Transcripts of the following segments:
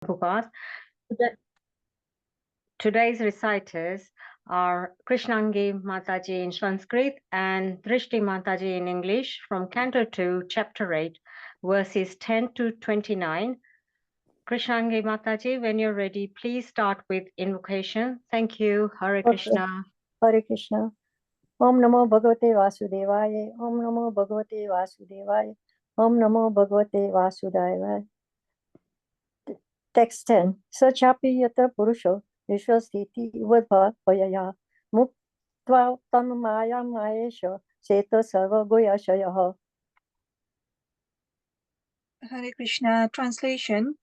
Podcast. Today's reciters are Krishnangi Mataji in Sanskrit and Drishti Mataji in English from Canto 2, Chapter 8, verses 10 to 29. Krishnangi Mataji, when you're ready, please start with invocation. Thank you. Hare Krishna. Hare Krishna. Om Namo Bhagavate Vasudevaya. Om Namo Bhagavate Vasudevaya. Om Namo Bhagavate Vasudevaya. Text 10. Sachapi yatra purusho vishwasthiti vadbha payaya muktva tam maya mayesha seta sarva goyashayaha. Hare Krishna. Translation.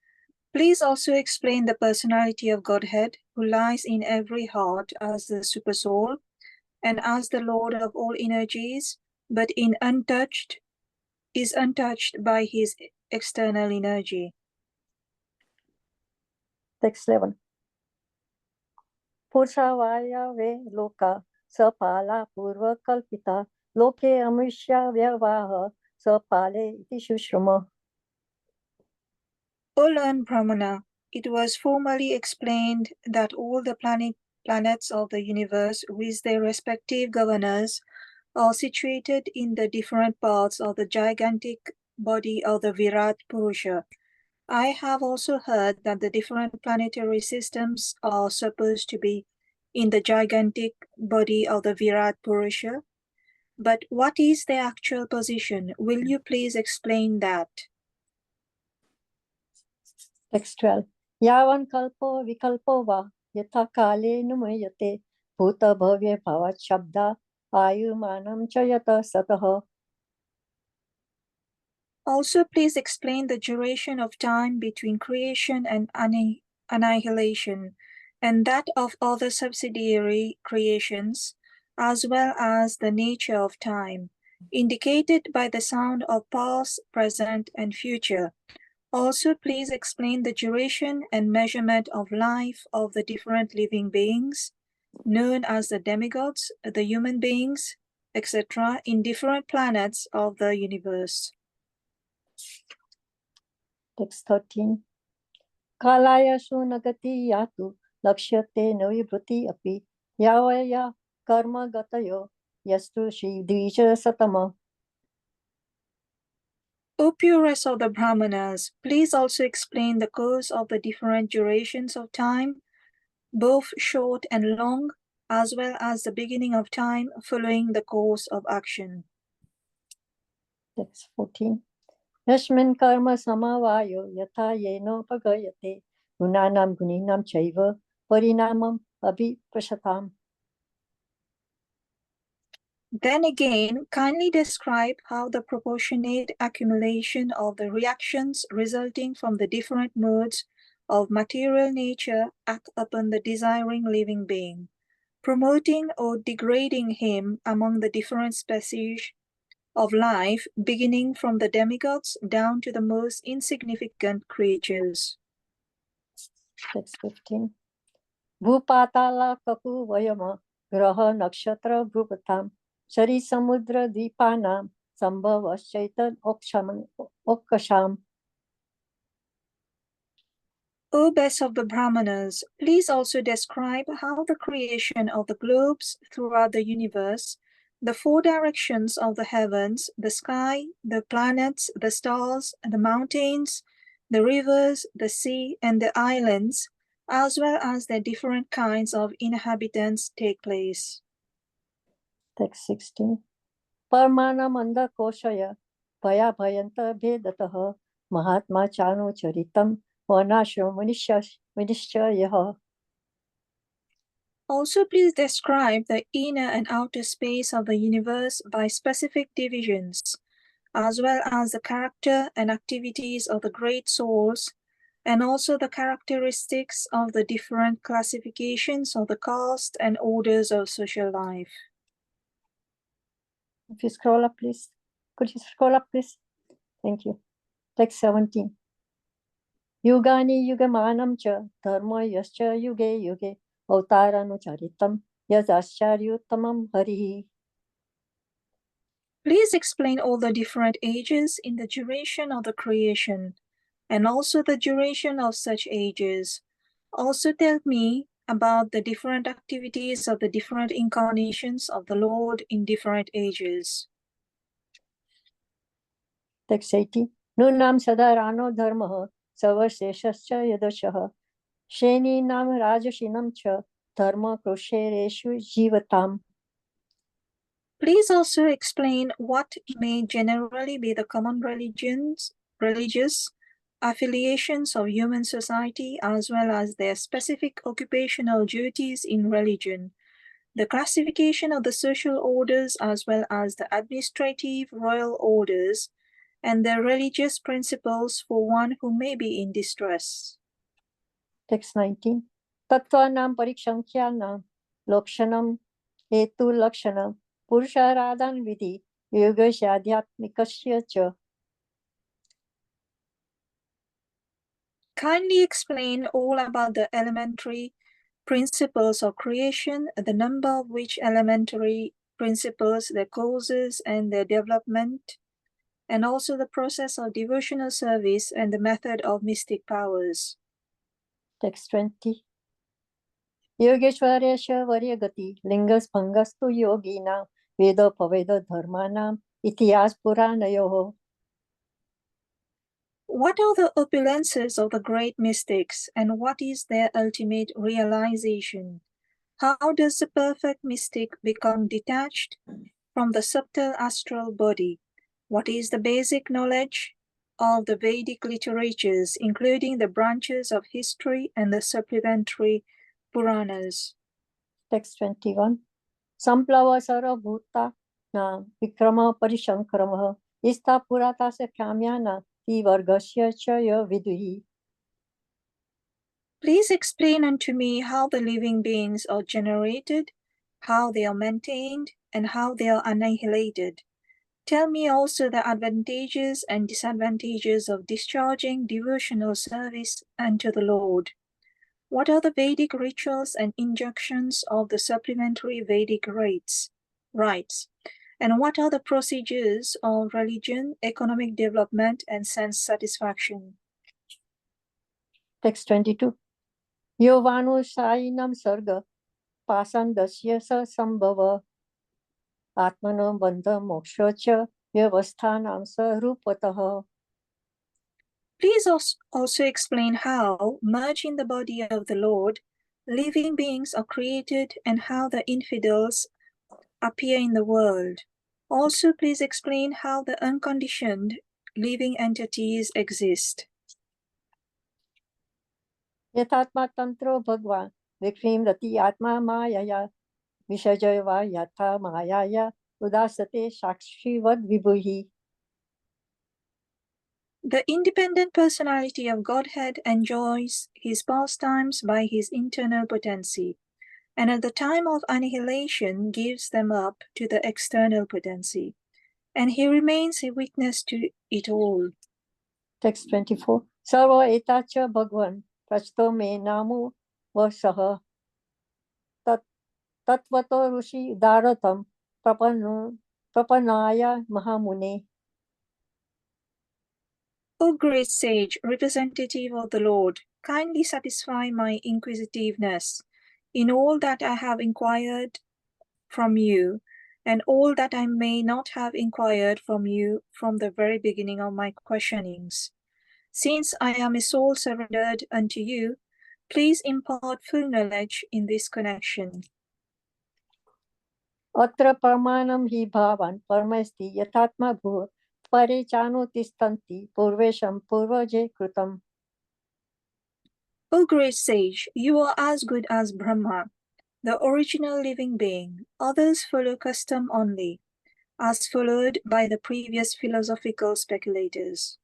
Please also explain the personality of Godhead who lies in every heart as the Supersoul and as the Lord of all energies, but is untouched by his external energy. Text 11. Purshavaya ve loka sapala purva kalpita loke amrishya vyavaha sapale iti shushrama. O learned Brahmana, it was formally explained that all the planets of the universe with their respective governors are situated in the different parts of the gigantic body of the Virat Purusha. I have also heard that the different planetary systems are supposed to be in the gigantic body of the Virat Purusha. But what is their actual position? Will you please explain that? Text 12. Yavan kalpo vikalpo va yatha kale numayate bhuta bhavya bhavat shabda ayu manam chayata sataha. Also, please explain the duration of time between creation and annihilation, and that of other subsidiary creations, as well as the nature of time, indicated by the sound of past, present, and future. Also, please explain the duration and measurement of life of the different living beings, known as the demigods, the human beings, etc., in different planets of the universe. Text 13. Kalaya sunagati yatu lakshyate navibhuti api yavaya karma gatayo yastu shidvija satama. O purest of the Brahmanas, please also explain the cause of the different durations of time, both short and long, as well as the beginning of time following the course of action. Text 14. Yashmin karma samavayo yatha yeno pagayate gunanam guninam chaiva parinamam abhiprashatam. Then again, kindly describe how the proportionate accumulation of the reactions resulting from the different modes of material nature act upon the desiring living being, promoting or degrading him among the different species of life, beginning from the demigods down to the most insignificant creatures. Text 15. Bhupatala kapu vayama graha nakshatra bhupatam shari samudra dvipanam sambhavasyaitan okasham. O best of the Brahmanas, please also describe how the creation of the globes throughout the universe, the four directions of the heavens, the sky, the planets, the stars, the mountains, the rivers, the sea, and the islands, as well as their different kinds of inhabitants take place. Text 16. Parmana manda koshaya bhaya bhayanta bhedataha mahatma chano charitam vanashro manishya. Also, please describe the inner and outer space of the universe by specific divisions, as well as the character and activities of the great souls, and also the characteristics of the different classifications of the caste and orders of social life. If you scroll up, please. Could you scroll up, please? Thank you. Text 17. Yugani yugamanam cha dharma yascha yuge yuge avtaranu charitam yasacharyutamam harihi. Please explain all the different ages in the duration of the creation, and also the duration of such ages. Also tell me about the different activities of the different incarnations of the Lord in different ages. Text 80. Nunam sadarano dharma savasheshascha yadashah sheninam rajashinam cha dharma kroshereshu jivatam. Please also explain what may generally be the common religious affiliations of human society, as well as their specific occupational duties in religion, the classification of the social orders, as well as the administrative royal orders, and their religious principles for one who may be in distress. Text 19. Tattvanam parikshankhyanam lokshanam hetu lakshanam purusharadhan vidhi yogashyadhyatmikasya cha. Kindly explain all about the elementary principles of creation, the number of which elementary principles, their causes and their development, and also the process of devotional service and the method of mystic powers. Text 20. Yogeshwarasya varyagati lingas bhangastu yogina veda paveda dharmanam itihas puranayoho. What are the opulences of the great mystics, and what is their ultimate realization? How does the perfect mystic become detached from the subtle astral body? What is the basic knowledge of the Vedic literatures, including the branches of history and the supplementary Puranas? Text 21. Samplava sarabhuta na vikrama parishankaramaha ista puratasa kamyana vargasya chaya viduhi. Please explain unto me how the living beings are generated, how they are maintained, and how they are annihilated. Tell me also the advantages and disadvantages of discharging devotional service unto the Lord. What are the Vedic rituals and injunctions of the supplementary Vedic rites? And what are the procedures of religion, economic development, and sense satisfaction? Text 22. Yovanu sainam sarga pasandasya sa sambhava atmano bandha moksha cha vyavasthanam sa rupataha. Please also explain how, merged in the body of the Lord, living beings are created and how the infidels appear in the world. Also, please explain how the unconditioned living entities exist. Yathatma tantro bhagwan vikrim rati atma mayaya vishajayava yatha mayaya udasate sakshivad vibhuhi. The independent personality of Godhead enjoys his pastimes by his internal potency, and at the time of annihilation gives them up to the external potency, and he remains a witness to it all. Text 24. Sarva etacha bhagwan prachto me namu vasaha tatvato rushi daratam prapanaya mahamune. O great sage, representative of the Lord, kindly satisfy my inquisitiveness in all that I have inquired from you, and all that I may not have inquired from you from the very beginning of my questionings. Since I am a soul surrendered unto you, please impart full knowledge in this connection. Atra parmanam hi bhavan parmasti yathatma bhuva pare chano tistanti purvesham purvaje krutam. O great sage, you are as good as Brahma, the original living being. Others follow custom only, as followed by the previous philosophical speculators.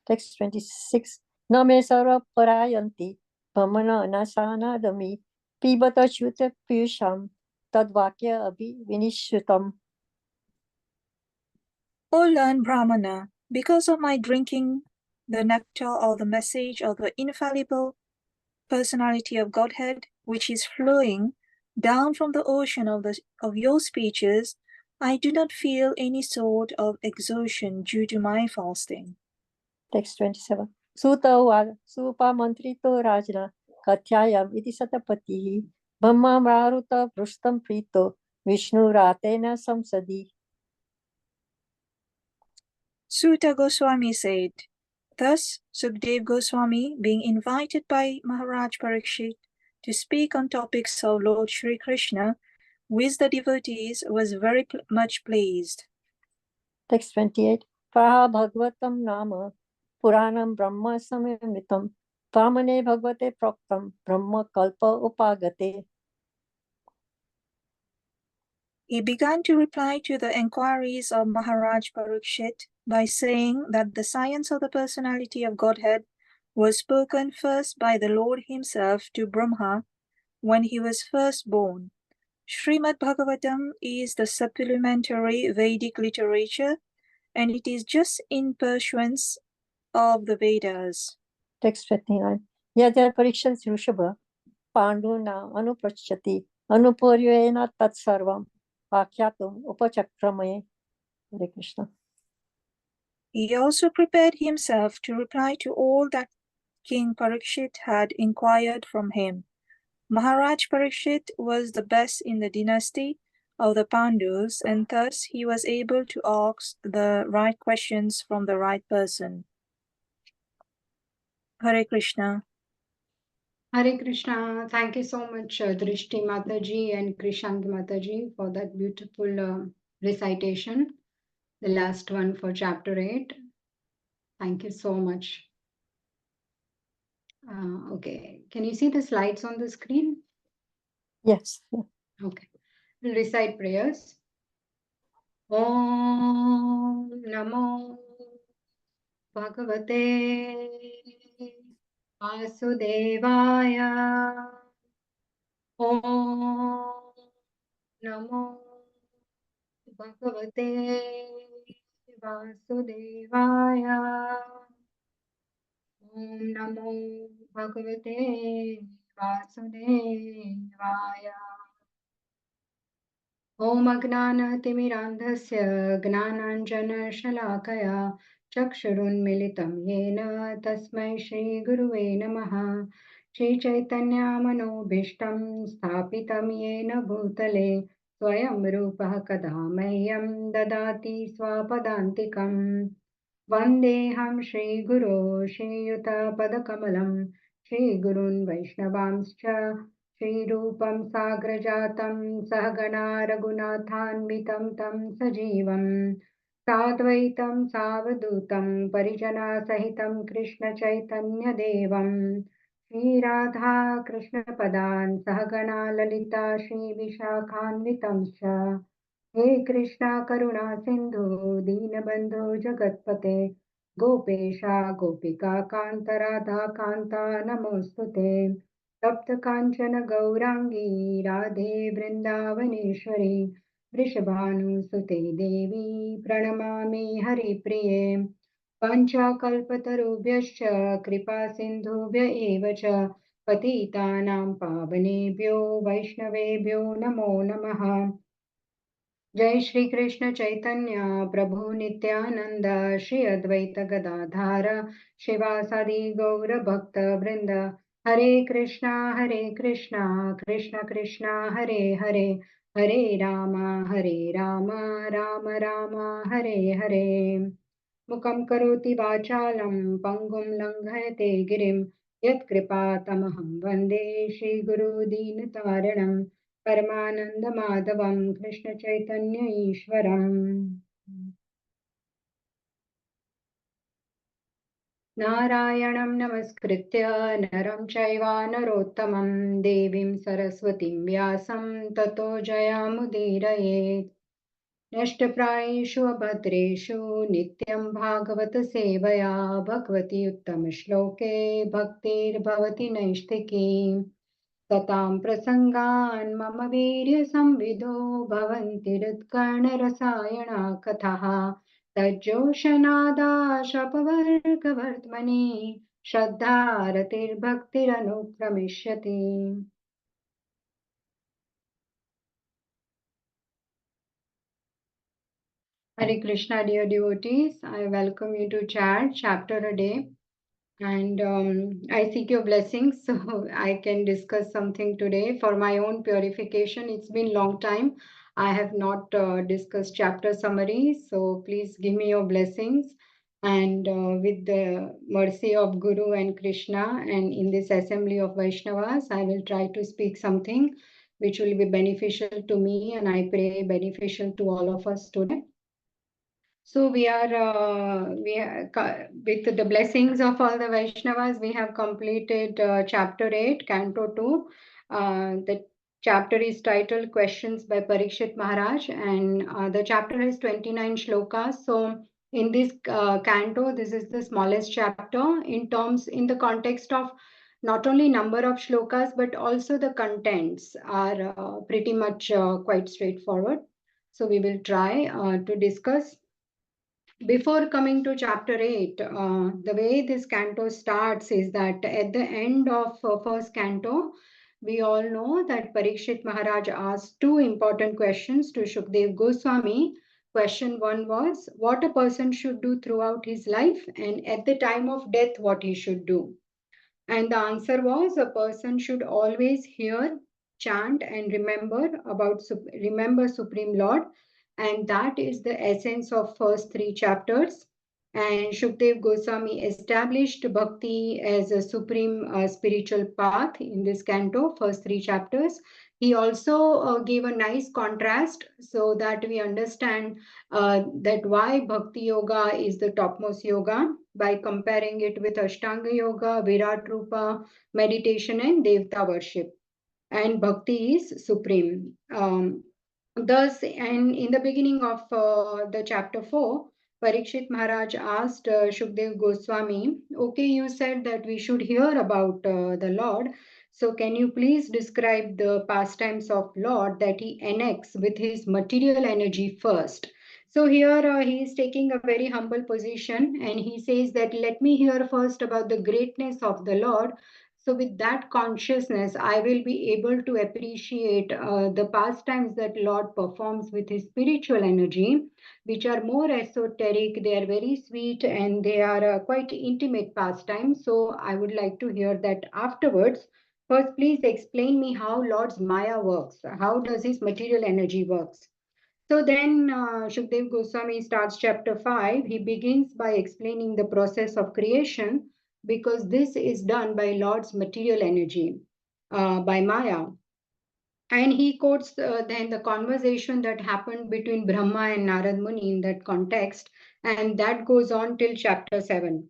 Text 26. Name sarva parayanti pamana anasana dami pibata shuta piyusham tadvakya abhi vinishrutam. O learned Brahmana, because of my drinking the nectar or the message of the infallible personality of Godhead, which is flowing down from the ocean of your speeches, I do not feel any sort of exhaustion due to my fasting. Text 27. Suta uvaca Supa mantrito rajna katyayam iti satapatihi Brahma maruta prustam prito Vishnu ratena samsadi. Suta Goswami said, thus Sukdev Goswami, being invited by Maharaj Parikshit to speak on topics of Lord Shri Krishna with the devotees, was very much pleased. Text 28. Praha bhagavatam nama Puranam Brahma samimitam Pramane bhagavate proktam Brahma kalpa upagate. He began to reply to the enquiries of Maharaj Parikshit by saying that the science of the personality of Godhead was spoken first by the Lord himself to Brahma when he was first born. Srimad Bhagavatam is the supplementary Vedic literature, and it is just in pursuance of the Vedas. Text 29. Yadya parikshas Rishabha Panduna anuprachati Anupuryena tat sarvam Vakyatum upachakramaya. Hare Krishna. He also prepared himself to reply to all that King Parikshit had inquired from him. Maharaj Parikshit was the best in the dynasty of the Pandus, and thus he was able to ask the right questions from the right person. Hare Krishna. Hare Krishna. Thank you so much, Drishti Mataji and Krishangi Mataji, for that beautiful recitation, the last one for chapter 8. Thank you so much. Okay, can you see the slides on the screen? Yes. Okay, we'll recite prayers. Om Namo Bhagavate Vasudevaya. Om Namo Bhagavate Vasudevaya. Om Namo Bhagavate Vasudevaya. Om Agnanatimirandhasya Gnananjana-shalakaya Chakshurunmilitam Yena Tasmai Shri Guruve Namaha. Shri Chaitanya Manobhishtam Sthapitam Yena Bhutale Swayam Rupah Kada Mahyam Dadati Swapadantikam. Vandeham Shri Guru Shri Yuta Padakamalam Shri Gurun Vaishnavamscha Shri Rupam Sagrajatam Sahagana Raghunathanvitam Tam Sajivam Sadvaitam Savadutam Parijana Sahitam Krishna Chaitanya Devam Shri Radha Krishna Padan Sahagana Lalita Shri Vishakhanvitamscha हे कृष्णा करुणा सिंधु दीनबंधु जगत्पते गोपेशा गोपिका कांत राधा कांता नमोस्तुते तप्त कांचन गौरांगी राधे वृंदावनेश्वरी वृषभानुसुते देवी प्रणमामि हरिप्रिये पञ्चाकल्पतरुभ्यश्च कृपा सिन्धुभ्य एव च पतितानां पावनेभ्यो वैष्णवेभ्यो नमो नमः जय श्री कृष्ण चैतन्य प्रभु नित्यानंद श्री अद्वैत गदाधार शिवासादि गौर भक्त वृंद हरे कृष्णा कृष्ण कृष्णा हरे हरे हरे राम राम राम हरे हरे मुखं करोति वाचालं पङ्गुं लङ्घयते गिरिं यत्कृपातमहं वन्दे श्रीगुरुदीनतारिणं परमानन्दमाधवं कृष्णचैतन्य ईश्वरम् नारायणं नमस्कृत्य नरं चैव नरोत्तमं देवीं सरस्वतीं व्यासं ततो जयामुदीरयेत् नष्टप्रायेषु अभद्रेषु नित्यं भागवत सेवया भगवति उत्तमश्लोके भक्तिर्भवति नैष्ठिकी ततां प्रसङ्गान् मम वीर्यसंविदो भवन्ति हृत्कर्णरसायणा कथाः तज्जोषनादाशपवर्गवर्त्मनि श्रद्धारतिर्भक्तिरनुक्रमिष्यति Hare Krishna, dear devotees. I welcome you to chat chapter a day. And I seek your blessings so I can discuss something today for my own purification. It's been long time. I have not discussed chapter summaries, so please give me your blessings. And with the mercy of Guru and Krishna, and in this assembly of Vaishnavas, I will try to speak something which will be beneficial to me, and I pray beneficial to all of us today. So with the blessings of all the Vaishnavas, we have completed chapter 8, Canto 2. The chapter is titled Questions by Parikshit Maharaj, and the chapter has 29 shlokas. So in this canto, this is the smallest chapter in the context of not only number of shlokas, but also the contents are pretty much quite straightforward. So we will try to discuss. Before coming to chapter 8, the way this canto starts is that at the end of first canto, we all know that Parikshit Maharaj asked two important questions to Shukdev Goswami. Question one was what a person should do throughout his life, and at the time of death, what he should do. And the answer was a person should always hear, chant, and remember Supreme Lord. And that is the essence of first three chapters. And Shukdev Goswami established bhakti as a supreme spiritual path in this canto, first three chapters. He also gave a nice contrast so that we understand that why Bhakti Yoga is the topmost yoga by comparing it with Ashtanga Yoga, Virat Rupa, meditation, and Devta worship. And Bhakti is supreme. Thus, and in the beginning of the chapter 4, Parikshit Maharaj asked Shukdev Goswami, okay, you said that we should hear about the Lord. So can you please describe the pastimes of Lord that he enacts with his material energy first? So here he is taking a very humble position and he says that let me hear first about the greatness of the Lord. So with that consciousness, I will be able to appreciate the pastimes that Lord performs with his spiritual energy, which are more esoteric. They are very sweet and they are quite intimate pastimes. So I would like to hear that afterwards. First, please explain me how Lord's Maya works. How does his material energy works? So then Shukdev Goswami starts chapter 5. He begins by explaining the process of creation because this is done by Lord's material energy, by Maya. And he quotes then the conversation that happened between Brahma and Narad Muni in that context, and that goes on till chapter 7.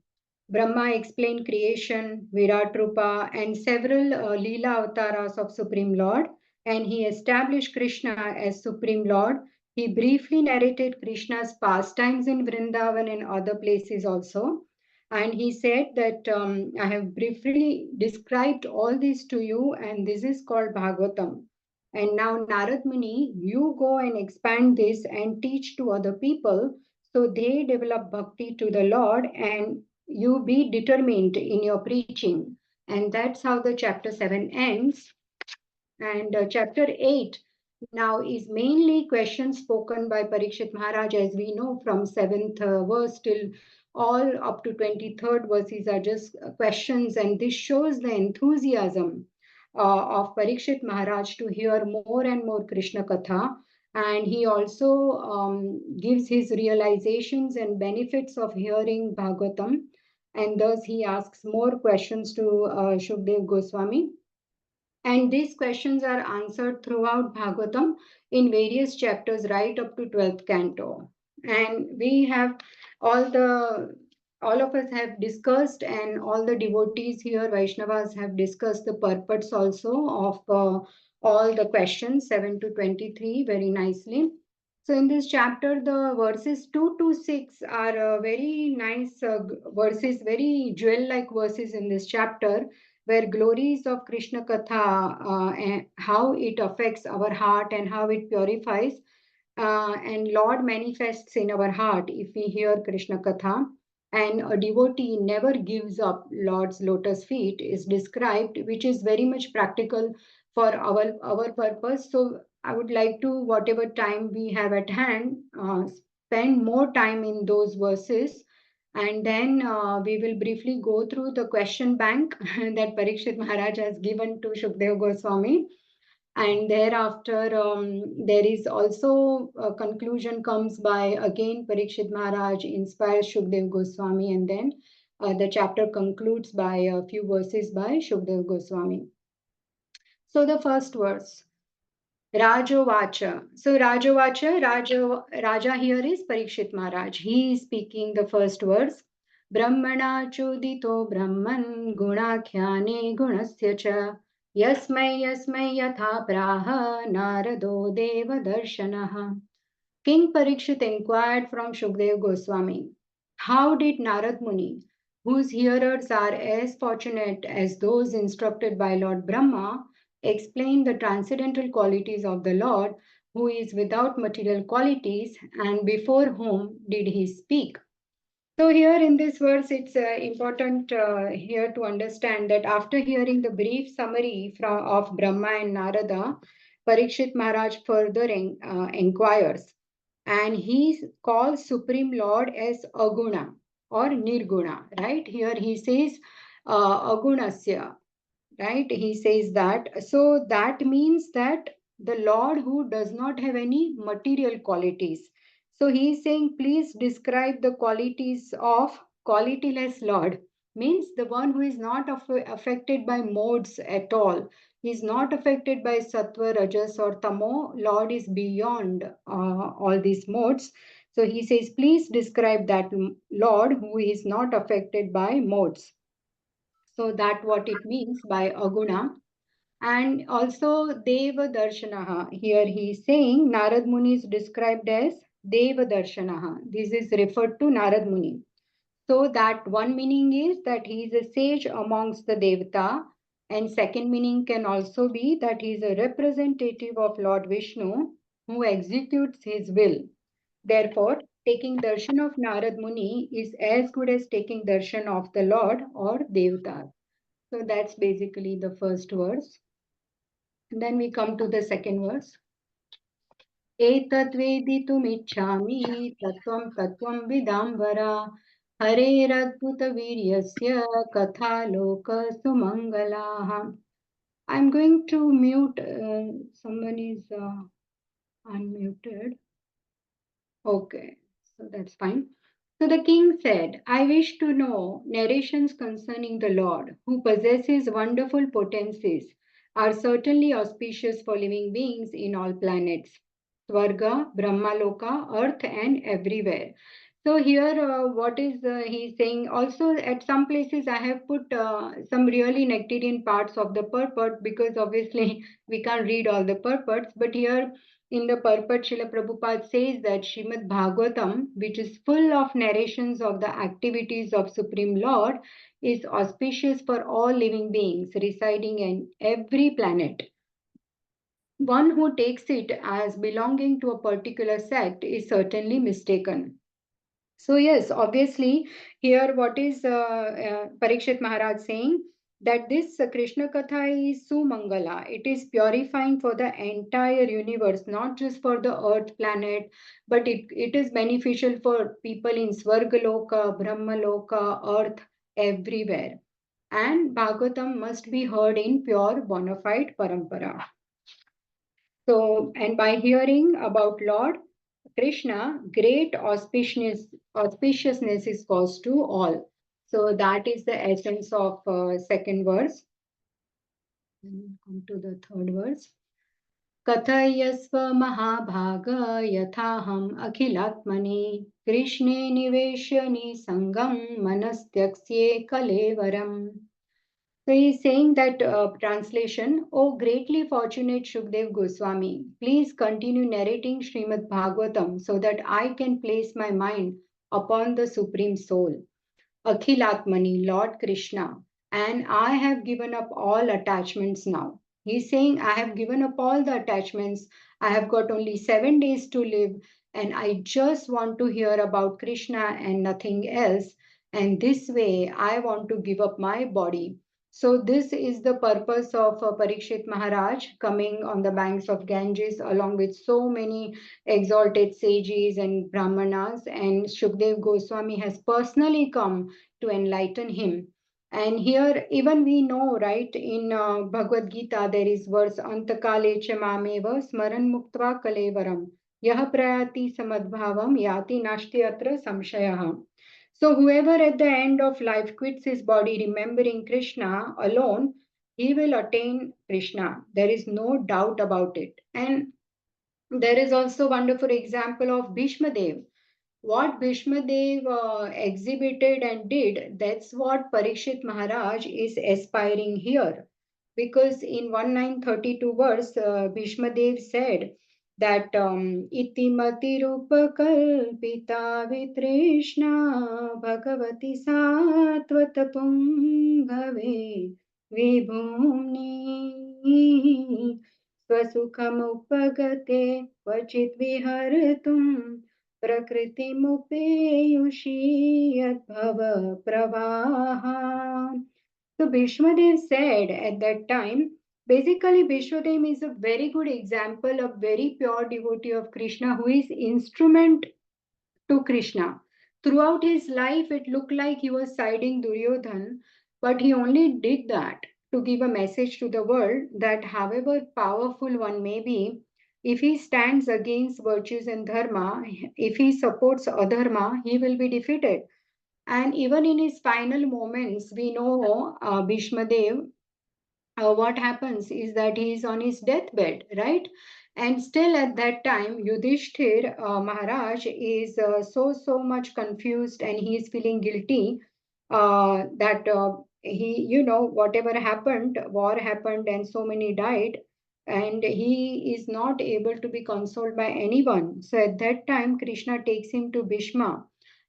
Brahma explained creation, Virat Rupa, and several Leela avatars of Supreme Lord, and he established Krishna as Supreme Lord. He briefly narrated Krishna's pastimes in Vrindavan and other places also. And he said that I have briefly described all this to you, and this is called Bhagavatam. And now, Narad Muni, you go and expand this and teach to other people so they develop bhakti to the Lord and you be determined in your preaching. And that's how the chapter 7 ends. And chapter 8 now is mainly questions spoken by Parikshit Maharaj, as we know from 7th verse till all up to 23rd verses are just questions. And this shows the enthusiasm of Parikshit Maharaj to hear more and more Krishna Katha. And he also gives his realizations and benefits of hearing Bhagavatam. And thus he asks more questions to Shukdev Goswami. And these questions are answered throughout Bhagavatam in various chapters right up to 12th canto. And we have all of us have discussed, and all the devotees here, Vaishnavas, have discussed the purports also of all the questions 7 to 23 very nicely. So in this chapter, the verses 2 to 6 are very nice verses, very jewel-like verses in this chapter, where glories of Krishna Katha and how it affects our heart and how it purifies. And Lord manifests in our heart if we hear Krishna Katha. And a devotee never gives up Lord's lotus feet is described, which is very much practical for our purpose. So I would like to, whatever time we have at hand, spend more time in those verses, and then we will briefly go through the question bank that Parikshit Maharaj has given to Shukdev Goswami. And thereafter, there is also a conclusion comes by again Parikshit Maharaj inspires Shukdev Goswami, and then the chapter concludes by a few verses by Shukdev Goswami. So the first verse, Rajovacha. So Rajovacha, Raja here is Parikshit Maharaj. He is speaking the first verse. Brahmana chodito Brahman gunakhyane gunasya cha yasmai yasmai yatha praha narado deva darshanaha. King Parikshit inquired from Shukdev Goswami, how did Narad Muni, whose hearers are as fortunate as those instructed by Lord Brahma, explain the transcendental qualities of the Lord, who is without material qualities, and before whom did he speak? So here in this verse, it's important here to understand that after hearing the brief summary of Brahma and Narada, Parikshit Maharaj further inquires, and he calls Supreme Lord as Aguna or Nirguna, right? Here he says Agunasya, right? He says that. So that means that the Lord who does not have any material qualities. So he is saying, please describe the qualities of qualityless Lord. Means the one who is not affected by modes at all. He is not affected by sattva, rajas, or tamo. Lord is beyond all these modes. So he says, please describe that Lord who is not affected by modes. So that what it means by aguna. And also Deva Darshanaha. Here he is saying Narad Muni is described as Deva Darshanaha. This is referred to Narad Muni. So that one meaning is that he is a sage amongst the Devata, and second meaning can also be that he is a representative of Lord Vishnu who executes his will. Therefore, taking darshan of Narad Muni is as good as taking darshan of the Lord or Devata. So that's basically the first verse. And then we come to the second verse. एतद्वेदितुमिच्छामि तत्त्वं तत्त्वं विदाम्बरा हरेरद्भुतवीर्यस्य कथालोकसुमङ्गलाः. I'm going to mute. Someone is unmuted. Okay, so that's fine. So the king said, I wish to know narrations concerning the Lord, who possesses wonderful potencies, are certainly auspicious for living beings in all planets, Swarga, Brahmaloka, Earth, and everywhere. So here, what is he saying? Also, at some places, I have put some really nectarian parts of the purport because obviously we can't read all the purports. But here in the purport, Srila Prabhupada says that Srimad Bhagavatam, which is full of narrations of the activities of Supreme Lord, is auspicious for all living beings residing in every planet. One who takes it as belonging to a particular sect is certainly mistaken. So yes, obviously here what is Parikshit Maharaj saying? That this Krishna Katha is Sumangala. It is purifying for the entire universe, not just for the earth planet, but it is beneficial for people in Swargaloka, Brahmaloka, earth, everywhere. And Bhagavatam must be heard in pure bona fide parampara. So, and by hearing about Lord Krishna, great auspiciousness is caused to all. So that is the essence of second verse. Come to the third verse. Kathayasva mahabhaga yathaham akhilatmani Krishne niveshyani sangam manastyaksye kalevaram. So he is saying that translation, O greatly fortunate Shukdev Goswami, please continue narrating Srimad Bhagavatam so that I can place my mind upon the Supreme Soul, Akhilatmani, Lord Krishna, and I have given up all attachments now. He's saying, I have given up all the attachments. I have got only 7 days to live, and I just want to hear about Krishna and nothing else. And this way, I want to give up my body. So this is the purpose of Parikshit Maharaj coming on the banks of Ganges along with so many exalted sages and brahmanas, and Shukdev Goswami has personally come to enlighten him. And here even we know, right, in Bhagavad Gita there is verse Antakale cha mameva smaran muktva kalevaram yah prayati samadbhavam yati nashti atra samshayah. So whoever at the end of life quits his body remembering Krishna alone, he will attain Krishna. There is no doubt about it. And there is also a wonderful example of Bhishma Dev. What Bhishma Dev exhibited and did, that's what Parikshit Maharaj is aspiring here. Because in 1932 verse, Bhishma Dev said that iti matirupakalpita vitrishna bhagavati satvata pungave vibhumni स्वसुखमुपगते क्वचित् विहर्तुं प्रकृतिमुपेयुषि यद्भव प्रवाहा. So Bhishmadev said at that time, basically Bhishmadev is a very good example of very pure devotee of Krishna who is instrument to Krishna. Throughout his life, it looked like he was siding Duryodhan, but he only did that to give a message to the world that however powerful one may be, if he stands against virtues and dharma, if he supports adharma, he will be defeated. And even in his final moments, we know Bhishma Dev, what happens is that he is on his deathbed, right? And still at that time, Yudhishthir Maharaj is so much confused and he is feeling guilty that he, whatever happened, war happened and so many died, and he is not able to be consoled by anyone. So at that time, Krishna takes him to Bhishma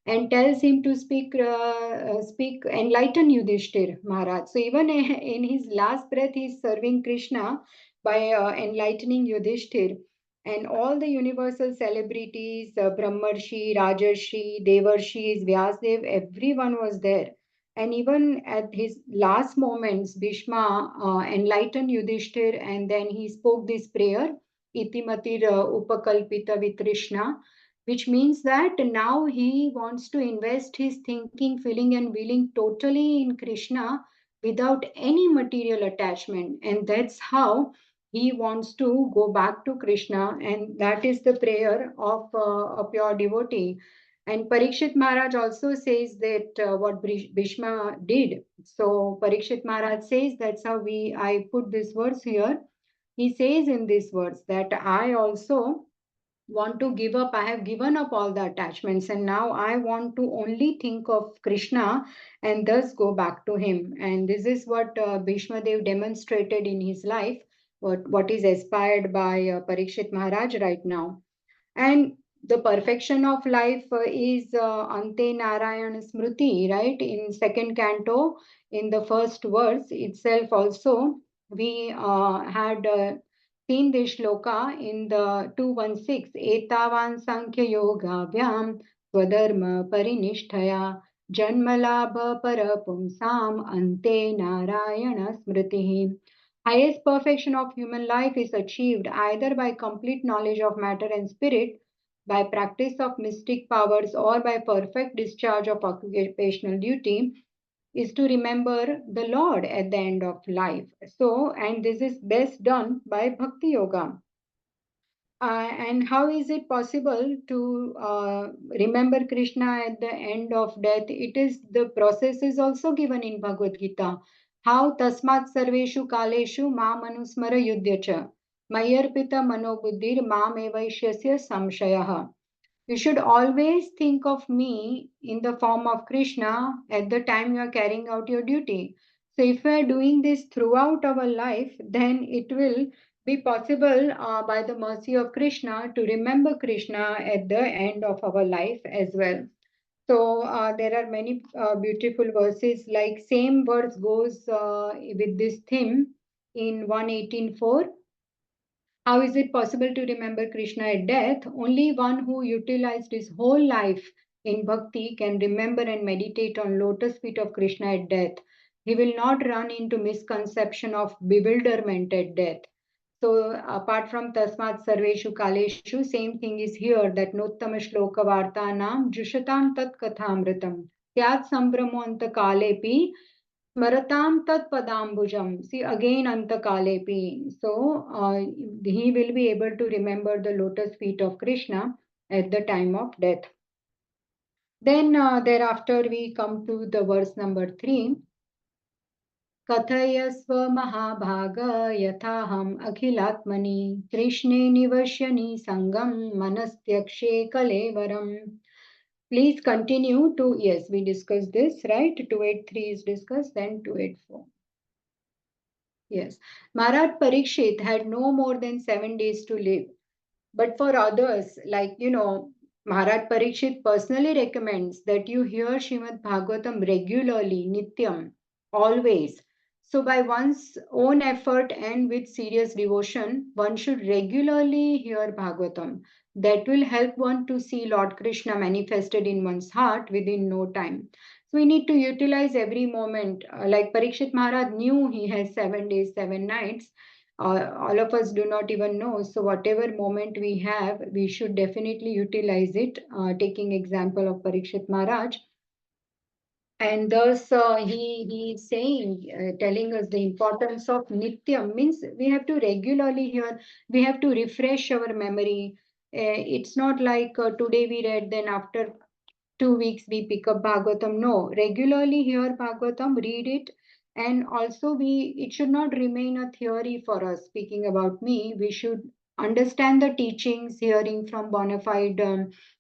and tells him to speak, enlighten Yudhishthir Maharaj. So even in his last breath, he is serving Krishna by enlightening Yudhishthir. And all the universal celebrities, Brahmarshi, Rajarshi, Devarshis, Vyasdev, everyone was there. And even at his last moments, Bhishma enlightened Yudhishthir and then he spoke this prayer, Itimatir Upakalpita Vitrishna, which means that now he wants to invest his thinking, feeling, and willing totally in Krishna without any material attachment. And that's how he wants to go back to Krishna. And that is the prayer of a pure devotee. And Parikshit Maharaj also says that what Bhishma did. So Parikshit Maharaj says that's how I put this verse here. He says in this verse that I also want to give up. I have given up all the attachments and now I want to only think of Krishna and thus go back to him. And this is what Bhishma Dev demonstrated in his life, what is aspired by Parikshit Maharaj right now. And the perfection of life is Ante Narayana Smriti, right? In second canto, in the first verse itself also, we had seen this shloka in the 216. Etavan Sankhya Yoga Vyam Swadharma Parinishthaya Janmalabha Parapumsam Ante Narayana Smriti. Highest perfection of human life is achieved either by complete knowledge of matter and spirit, by practice of mystic powers, or by perfect discharge of occupational duty, is to remember the Lord at the end of life. So, and this is best done by Bhakti Yoga. And how is it possible to remember Krishna at the end of death? It is the process is also given in Bhagavad Gita. How tasmat sarveshu kaleshu mam anusmara yudhyacha mayarpita manobuddhir mam evaishyasya samshayah. You should always think of me in the form of Krishna at the time you are carrying out your duty. So, if we are doing this throughout our life, then it will be possible by the mercy of Krishna to remember Krishna at the end of our life as well. So, there are many beautiful verses, like same verse goes with this theme in 118.4. How is it possible to remember Krishna at death? Only one who utilized his whole life in bhakti can remember and meditate on lotus feet of Krishna at death. He will not run into misconception of bewilderment at death. So apart from Tasmat Sarveshu Kaleshu, same thing is here that Nottama Shloka Vartanam Jushatam Tat Kathamritam Tyat Sambramo Anta Kalepi Smaratam Tat Padambujam. See again Anta Kalepi. So he will be able to remember the lotus feet of Krishna at the time of death. Then thereafter we come to the verse number 3. कथयस्व महाभाग यथाहम् अखिलात्मनि कृष्णे निवश्यनि सङ्गं मनस्त्यक्षे कलेवरम्. Please continue to, yes, we discussed this, right? 283 is discussed, then 284. Yes. Maharaj Parikshit had no more than 7 days to live. But for others, like, Maharaj Parikshit personally recommends that you hear Srimad Bhagavatam regularly, Nityam, always. So by one's own effort and with serious devotion, one should regularly hear Bhagavatam. That will help one to see Lord Krishna manifested in one's heart within no time. So we need to utilize every moment. Like Parikshit Maharaj knew he has 7 days, 7 nights. All of us do not even know. So whatever moment we have, we should definitely utilize it. Taking example of Parikshit Maharaj, and thus he is saying, telling us the importance of Nityam means we have to regularly hear, we have to refresh our memory. It's not like today we read, then after 2 weeks we pick up Bhagavatam. No, regularly hear Bhagavatam, read it, and also it should not remain a theory for us. Speaking about me, we should understand the teachings, hearing from bona fide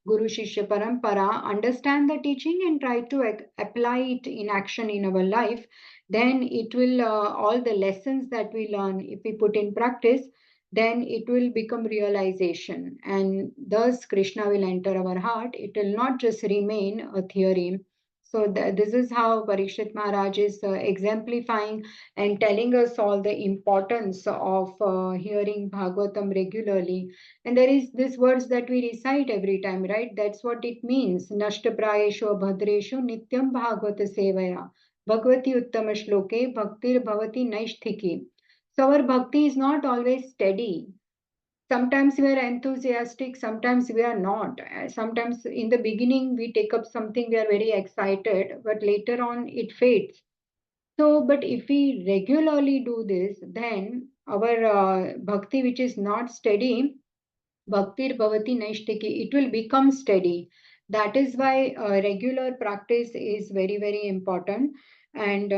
Guru Shishya Parampara, understand the teaching and try to apply it in action in our life. Then it will, all the lessons that we learn, if we put in practice, then it will become realization, and thus Krishna will enter our heart. It will not just remain a theory. So this is how Parikshit Maharaj is exemplifying and telling us all the importance of hearing Bhagavatam regularly. And there is this words that we recite every time, right? That's what it means. Nashtaprayeshu abhadreshu nityam bhagavata sevaya bhagavati uttama shloke bhaktir bhavati naishthiki. So our bhakti is not always steady. Sometimes we are enthusiastic, sometimes we are not. Sometimes in the beginning we take up something, we are very excited, but later on it fades. So, but if we regularly do this, then our bhakti, which is not steady, Bhaktir Bhavati Naishtiki, it will become steady. That is why regular practice is very, very important. And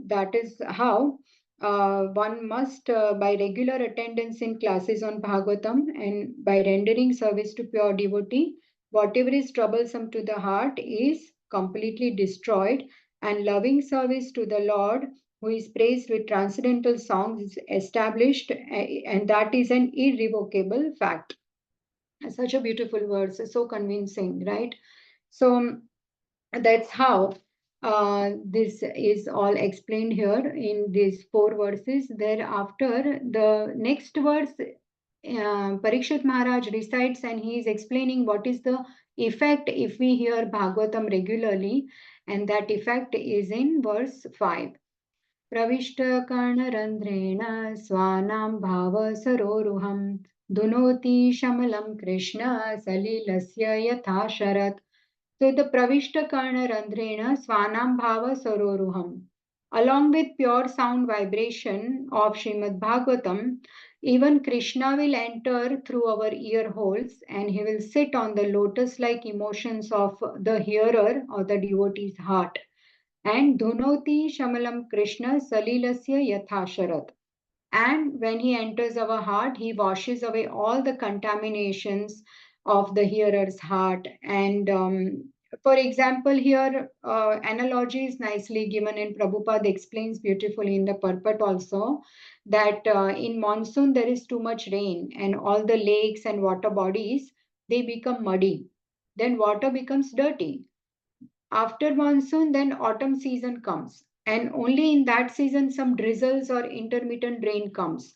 that is how one must, by regular attendance in classes on Bhagavatam and by rendering service to pure devotee, whatever is troublesome to the heart is completely destroyed. And loving service to the Lord, who is praised with transcendental songs, is established, and that is an irrevocable fact. Such a beautiful words, so convincing, right? So that's how this is all explained here in these 4 verses. Thereafter, the next verse, Parikshit Maharaj recites and he is explaining what is the effect if we hear Bhagavatam regularly, and that effect is in verse 5. प्रविष्टकर्णरन्ध्रेण स्वानां भावसरोरुहं धुनोति शमलं Krishna सलिलस्य यथा Sharat. So the Pravishta Karna Randhrena Swanam Bhava Saroruham. Along with pure sound vibration of Srimad Bhagavatam, even Krishna will enter through our ear holes and he will sit on the lotus-like emotions of the hearer or the devotee's heart. And Dhunoti Shamalam Krishna Salilasya Yathasharat. And when he enters our heart, he washes away all the contaminations of the hearer's heart. And for example, here analogy is nicely given, and Prabhupada explains beautifully in the purport also that in monsoon there is too much rain and all the lakes and water bodies, they become muddy. Then water becomes dirty. After monsoon, then autumn season comes, and only in that season some drizzles or intermittent rain comes.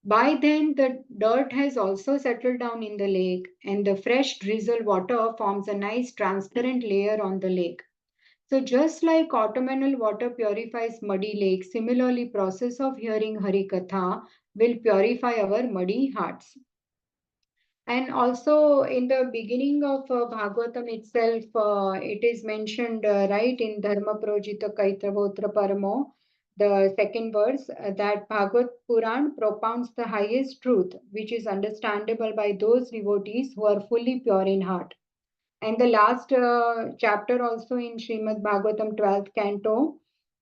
By then, the dirt has also settled down in the lake, and the fresh drizzle water forms a nice transparent layer on the lake. So just like autumnal water purifies muddy lakes, similarly process of hearing Hari Katha will purify our muddy hearts. And also in the beginning of Bhagavatam itself, it is mentioned right in Dharma Projita Kaitavotra Paramo, the second verse, that Bhagavat Puran propounds the highest truth, which is understandable by those devotees who are fully pure in heart. And the last chapter also in Srimad Bhagavatam 12th canto,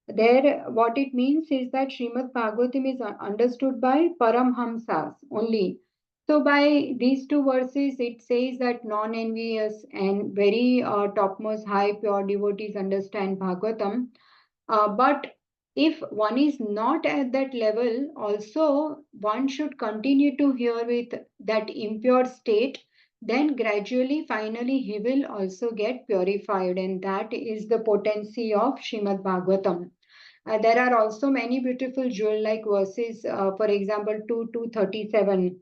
there what it means is that Srimad Bhagavatam is understood by Paramhamsas only. So by these two verses, it says that non-envious and very topmost high pure devotees understand Bhagavatam. But if one is not at that level, also one should continue to hear with that impure state. Then gradually, finally, he will also get purified, and that is the potency of Srimad Bhagavatam. There are also many beautiful jewel-like verses, for example, 2 to 37.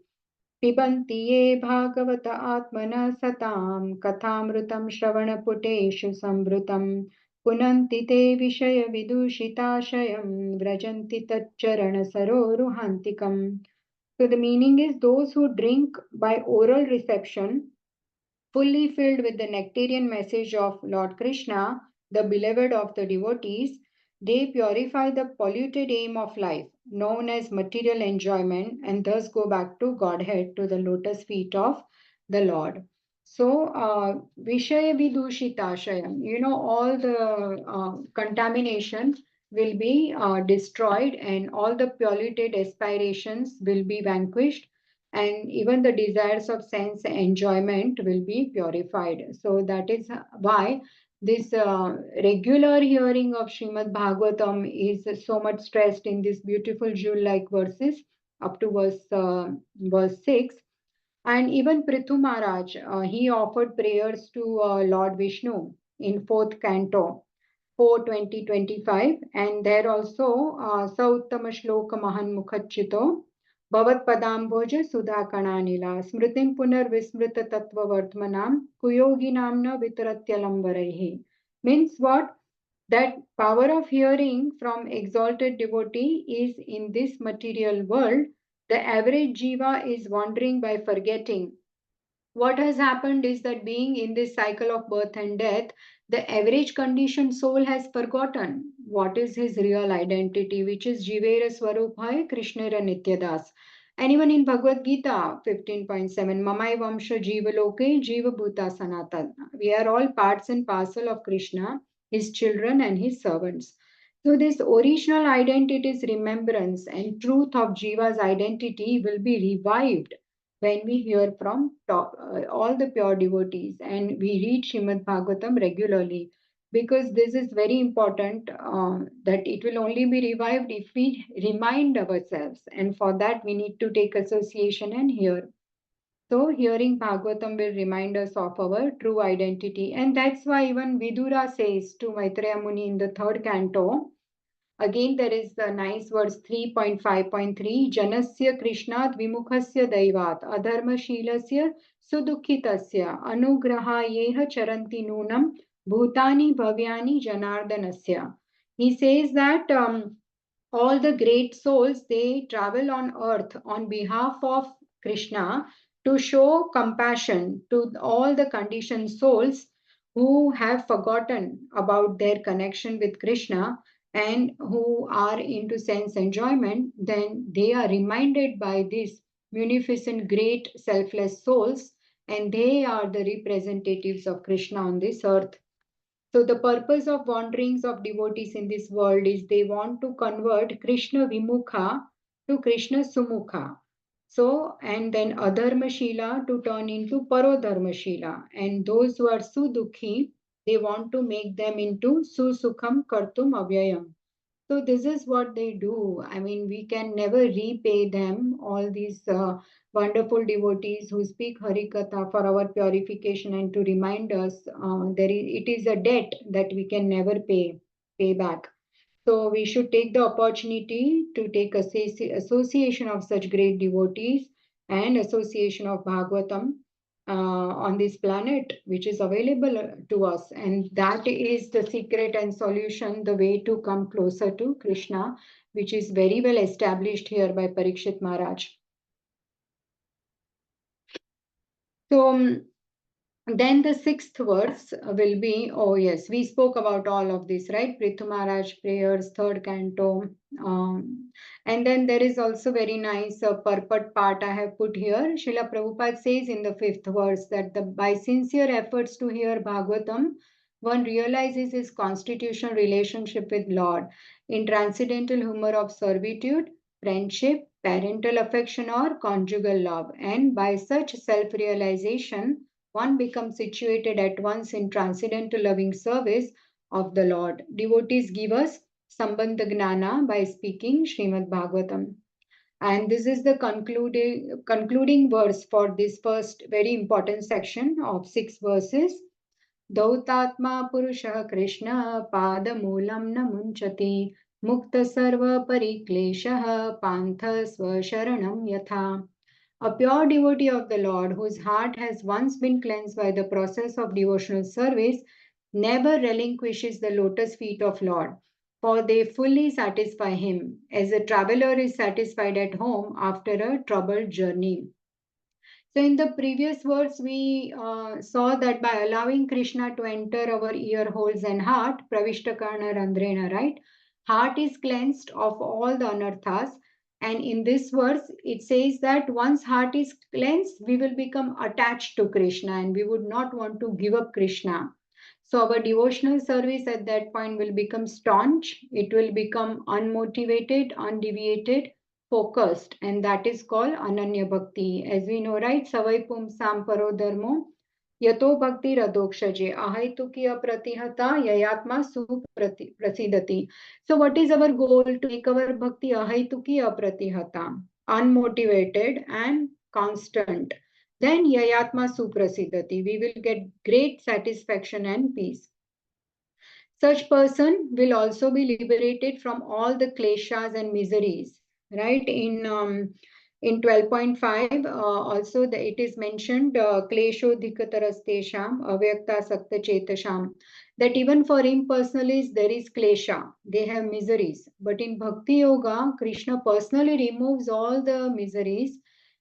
पिबन्ति ये भागवत आत्मनः सतां कथामृतं श्रवणपुटेषु संवृतं पुनन्ति ते विषयविदूषिताशयं व्रजन्ति तच्चरणसरोरुहान्तिकम्. So the meaning is those who drink by oral reception, fully filled with the nectarian message of Lord Krishna, the beloved of the devotees, they purify the polluted aim of life, known as material enjoyment, and thus go back to Godhead, to the lotus feet of the Lord. So, Vishaya Vidushitashayam, all the contamination will be destroyed and all the polluted aspirations will be vanquished, and even the desires of sense enjoyment will be purified. So that is why this regular hearing of Srimad Bhagavatam is so much stressed in these beautiful jewel-like verses up to verse 6. And even Prithu Maharaj, he offered prayers to Lord Vishnu in fourth canto. 4:20-25, and there also Sauttama Shloka Mahan Mukhachito Bhavat Padambhoja Sudha Kananila Smritim Punar Vismrita Tattva Vartmanam Kuyogi Namna Vitaratyalambaraihi. Means what? That power of hearing from exalted devotee is in this material world. The average jiva is wandering by forgetting. What has happened is that being in this cycle of birth and death, the average conditioned soul has forgotten what is his real identity, which is Jivera Swarupaya Krishnera Nityadas. And even in Bhagavad Gita 15.7, Mamai Vamsha Jiva Loke Jiva Bhuta Sanatan. We are all parts and parcel of Krishna, his children and his servants. So this original identity's remembrance and truth of Jiva's identity will be revived when we hear from all the pure devotees and we read Srimad Bhagavatam regularly, because this is very important, that it will only be revived if we remind ourselves, and for that we need to take association and hear. So hearing Bhagavatam will remind us of our true identity, and that's why even Vidura says to Maitreya Muni in the third canto. Again, there is a nice verse 3.5.3. Janasya Krishnad Vimukhasya Daivat Adharmashilasya Sudukhitasya Anugrahayeha Charanti Nunam Bhutani Bhavyani Janardanasya. He says that all the great souls, they travel on earth on behalf of Krishna to show compassion to all the conditioned souls who have forgotten about their connection with Krishna and who are into sense enjoyment. Then they are reminded by these munificent great selfless souls, and they are the representatives of Krishna on this earth. So the purpose of wanderings of devotees in this world is they want to convert Krishna Vimukha to Krishna Sumukha. So, and then Adharmashila to turn into Parodharmashila. And those who are Sudukhi, they want to make them into Susukham Kartum Avyayam. So this is what they do. I mean, we can never repay them, all these wonderful devotees who speak Harikatha for our purification and to remind us it is a debt that we can never pay back. So we should take the opportunity to take association of such great devotees and association of Bhagavatam. on this planet, which is available to us. And that is the secret and solution, the way to come closer to Krishna, which is very well established here by Parikshit Maharaj. So then the sixth verse will be, oh yes, we spoke about all of this, right? Prithu Maharaj prayers, third canto. And then there is also very nice purport part I have put here. Srila Prabhupada says in the fifth verse that by sincere efforts to hear Bhagavatam, one realizes his constitutional relationship with Lord in transcendental humor of servitude, friendship, parental affection, or conjugal love. And by such self-realization, one becomes situated at once in transcendental loving service of the Lord. Devotees give us Sambandha Gnana by speaking Srimad Bhagavatam. And this is the concluding verse for this first very important section of 6 verses. Dautatma Purusha Krishna Padamulam na munchati Mukta Sarva Parikleshah Pantha Swasharanam Yatha. A pure devotee of the Lord, whose heart has once been cleansed by the process of devotional service, never relinquishes the lotus feet of Lord, for they fully satisfy him, as a traveler is satisfied at home after a troubled journey. So in the previous verse, we saw that by allowing Krishna to enter our ear holes and heart, Pravishtakarna Randrena, right? Heart is cleansed of all the anarthas. And in this verse, it says that once heart is cleansed, we will become attached to Krishna and we would not want to give up Krishna. So our devotional service at that point will become staunch. It will become unmotivated, undeviated, focused, and that is called Ananya Bhakti. As we know, right? Savai Pumsam Paro Dharmo Yato Bhakti Radokshaje Ahaituki Apratihata Yayatma Suprasidati. So what is our goal? To make our Bhakti Ahaituki Apratihata, unmotivated and constant. Then Yayatma Suprasidati. We will get great satisfaction and peace. Such person will also be liberated from all the kleshas and miseries, right? In 12.5, also it is mentioned, kleshodhikatarastesham avyakta sakta chetasham, that even for impersonalists there is klesha, they have miseries. But in Bhakti Yoga, Krishna personally removes all the miseries,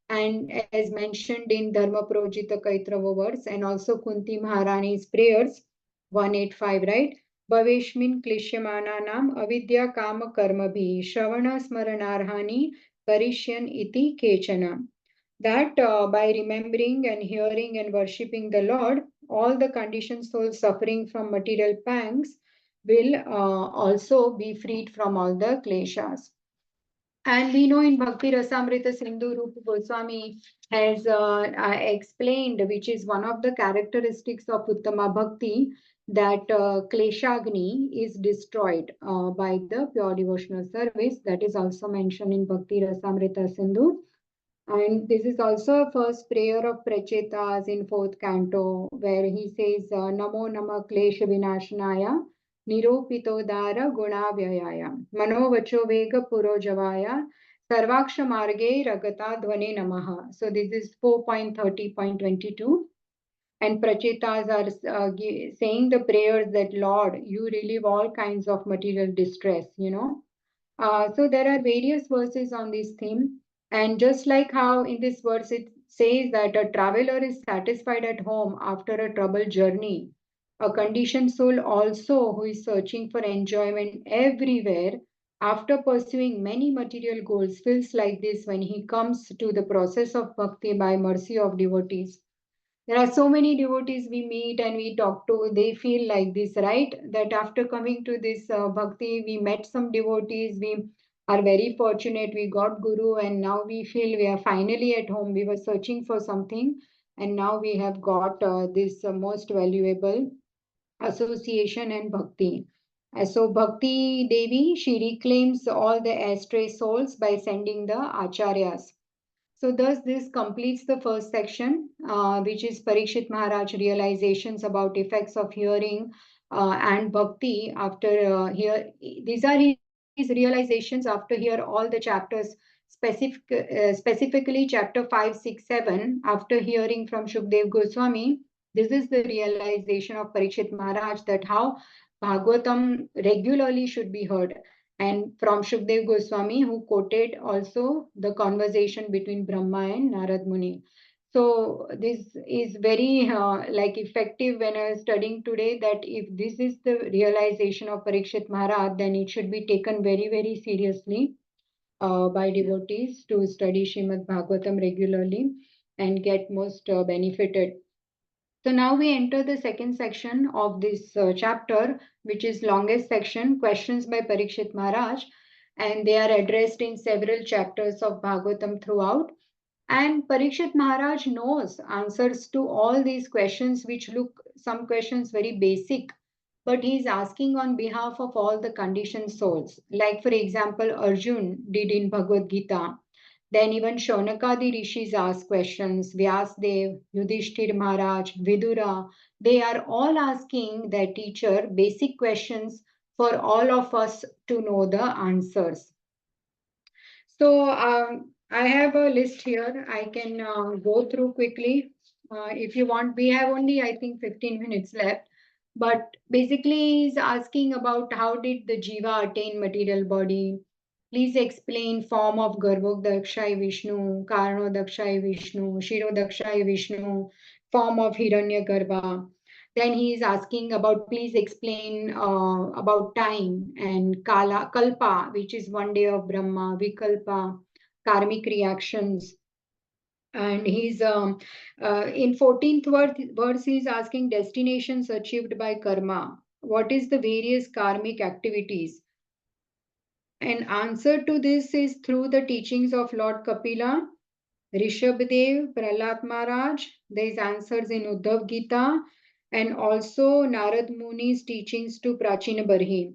and as mentioned in Dharma Projita Kaitrava verse and also Kunti Maharani's prayers, 185, right? Bhaveshmin Klishyamananam Avidya Kama Karmabhi Shravana Smaranarhani Parishyan Iti Kechana. That by remembering and hearing and worshipping the Lord, all the conditioned souls suffering from material pangs will also be freed from all the kleshas. And we know in Bhakti Rasamrita Sindhu, Rupa Goswami has explained, which is one of the characteristics of Uttama Bhakti, that Kleshagni is destroyed by the pure devotional service. That is also mentioned in Bhakti Rasamrita Sindhu. And this is also a first prayer of Prachetas in fourth canto, where he says, Namo Nama Klesha Vinashanaya, Niropitodara Gunavyayaya, Manovacho Vega Purojavaya, Sarvaksha Marge Ragata Dhvane Namaha. So this is 4.30.22. And Prachetas are saying the prayers that, Lord, you relieve all kinds of material distress, you know. So there are various verses on this theme. And just like how in this verse it says that a traveler is satisfied at home after a troubled journey, a conditioned soul also who is searching for enjoyment everywhere after pursuing many material goals feels like this when he comes to the process of bhakti by mercy of devotees. There are so many devotees we meet and we talk to, they feel like this, right? That after coming to this bhakti, we met some devotees, we are very fortunate, we got guru, and now we feel we are finally at home. We were searching for something, and now we have got this most valuable association and bhakti. So Bhakti Devi, she reclaims all the astray souls by sending the acharyas. So thus this completes the first section, which is Parikshit Maharaj realizations about effects of hearing and bhakti after here. These are his his realizations after here all the chapters, specifically chapter 5, 6, 7, after hearing from Shukdev Goswami, this is the realization of Parikshit Maharaj that how Bhagavatam regularly should be heard. And from Shukdev Goswami, who quoted also the conversation between Brahma and Narad Muni. So this is very like effective when I was studying today, that if this is the realization of Parikshit Maharaj, then it should be taken very, very seriously by devotees to study Srimad Bhagavatam regularly and get most benefited. So now we enter the second section of this chapter, which is longest section, questions by Parikshit Maharaj, and they are addressed in several chapters of Bhagavatam throughout. And Parikshit Maharaj knows answers to all these questions, which look some questions very basic, but he is asking on behalf of all the conditioned souls. Like, for example, Arjun did in Bhagavad Gita. Then even Shaunakadi rishis ask questions, Vyasdev, Yudhishthir Maharaj, Vidura, they are all asking their teacher basic questions for all of us to know the answers. So I have a list here. I can go through quickly. If you want, we have only, I think, 15 minutes left. But basically, he's asking about how did the Jiva attain material body? Please explain form of Garbhodakshai Vishnu, Karanodakshai Vishnu, Shirodakshai Vishnu, form of Hiranyagarbha. Then he is asking about, please explain about time and Kala, Kalpa, which is one day of Brahma, Vikalpa, karmic reactions. And he's in 14th verse, he's asking destinations achieved by karma. What is the various karmic activities? And answer to this is through the teachings of Lord Kapila, Rishabdev, Prahlad Maharaj. There is answers in Uddhav Gita and also Narad Muni's teachings to Prachina Barhi.